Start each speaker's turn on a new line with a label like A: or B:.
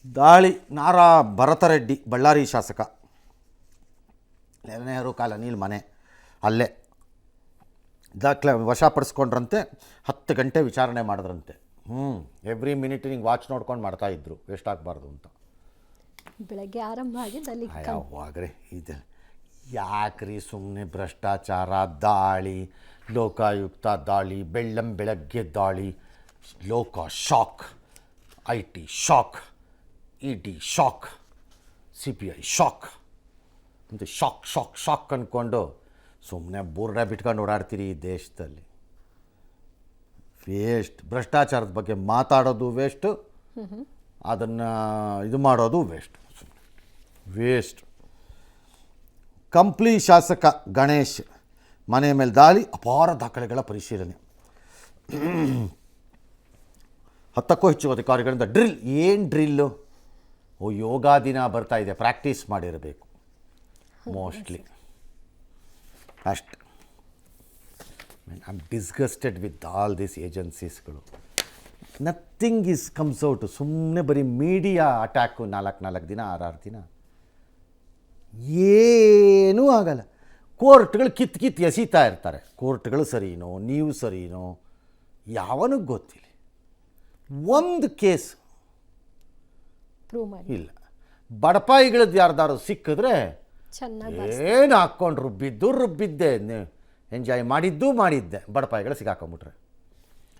A: ದಾಳಿ ನಾರಾ ಭರತರೆಡ್ಡಿ ಬಳ್ಳಾರಿ ಶಾಸಕ ನೆಹರು ಕಾಲೋನಿಲಿ ಮನೆ ಅಲ್ಲೇ ದಾಖಲೆ ವಶಪಡಿಸ್ಕೊಂಡ್ರಂತೆ 10 ಗಂಟೆ ವಿಚಾರಣೆ ಮಾಡಿದ್ರಂತೆ. ಎವ್ರಿ ಮಿನಿಟ್ ಹಿಂಗೆ ವಾಚ್ ನೋಡ್ಕೊಂಡು ಮಾಡ್ತಾಯಿದ್ರು, ವೇಸ್ಟ್ ಆಗಬಾರ್ದು ಅಂತ.
B: ಬೆಳಗ್ಗೆ ಆರಂಭ ಆಗಿದ್ದು ಅಲ್ಲಿ
A: ಯಾವಾಗ್ರೆ ಇದೆ ಯಾಕ್ರಿ ಸುಮ್ಮನೆ ಭ್ರಷ್ಟಾಚಾರ ದಾಳಿ, ಲೋಕಾಯುಕ್ತ ದಾಳಿ, ಬೆಳಗ್ಗೆ ದಾಳಿ, ಲೋಕ shock, IT shock, ED shock, CBI shock ಅಂತ ಶಾಕ್ ಅಂದ್ಕೊಂಡು ಸುಮ್ಮನೆ ಬೂರ್ಡ ಬಿಟ್ಕೊಂಡು ಓಡಾಡ್ತೀರಿ ಈ ದೇಶದಲ್ಲಿ. ವೇಸ್ಟ್. ಭ್ರಷ್ಟಾಚಾರದ ಬಗ್ಗೆ ಮಾತಾಡೋದು ವೇಸ್ಟು, ಅದನ್ನು ಇದು ಮಾಡೋದು ವೇಸ್ಟ್. ಕಂಪ್ಲಿ ಶಾಸಕ ಗಣೇಶ್ ಮನೆ ಮೇಲೆ ದಾಳಿ, ಅಪಾರ ದಾಖಲೆಗಳ ಪರಿಶೀಲನೆ. 10ಕ್ಕೂ ಹೆಚ್ಚು ಅಧಿಕಾರಿಗಳಿಂದ ಡ್ರಿಲ್. ಏನು ಡ್ರಿಲ್ಲು? ಯೋಗ ದಿನ ಬರ್ತಾಯಿದೆ, ಪ್ರಾಕ್ಟೀಸ್ ಮಾಡಿರಬೇಕು ಮೋಸ್ಟ್ಲಿ ಅಷ್ಟು. I am disgusted with all these ಏಜೆನ್ಸೀಸ್ಗಳು. Nothing is comes out. ಸುಮ್ಮನೆ ಬರೀ ಮೀಡಿಯಾ ಅಟ್ಯಾಕು 4 ದಿನ 6 ದಿನ ಏನೂ ಆಗಲ್ಲ. ಕೋರ್ಟ್ಗಳು ಕಿತ್ತು ಎಸೀತಾ ಇರ್ತಾರೆ. ಕೋರ್ಟ್ಗಳು ಸರಿನೋ ನೀವು ಸರಿನೋ ಯಾವನಿಗೆ ಗೊತ್ತಿಲ್ಲ. ಒಂದು ಕೇಸ್
B: ಪ್ರೂವ್ ಮಾಡಿ
A: ಇಲ್ಲ. ಬಡಪಾಯಿಗಳದ್ದು ಯಾರ್ದಾರು ಸಿಕ್ಕಿದ್ರೆ
B: ಚೆನ್ನಾಗಿ
A: ಏನು ಹಾಕ್ಕೊಂಡು ರುಬ್ಬಿದ್ದೆ, ಎಂಜಾಯ್ ಮಾಡಿದ್ದೆ, ಬಡಪಾಯಿಗಳು ಸಿಗಾಕೊಂಬಿಟ್ರೆ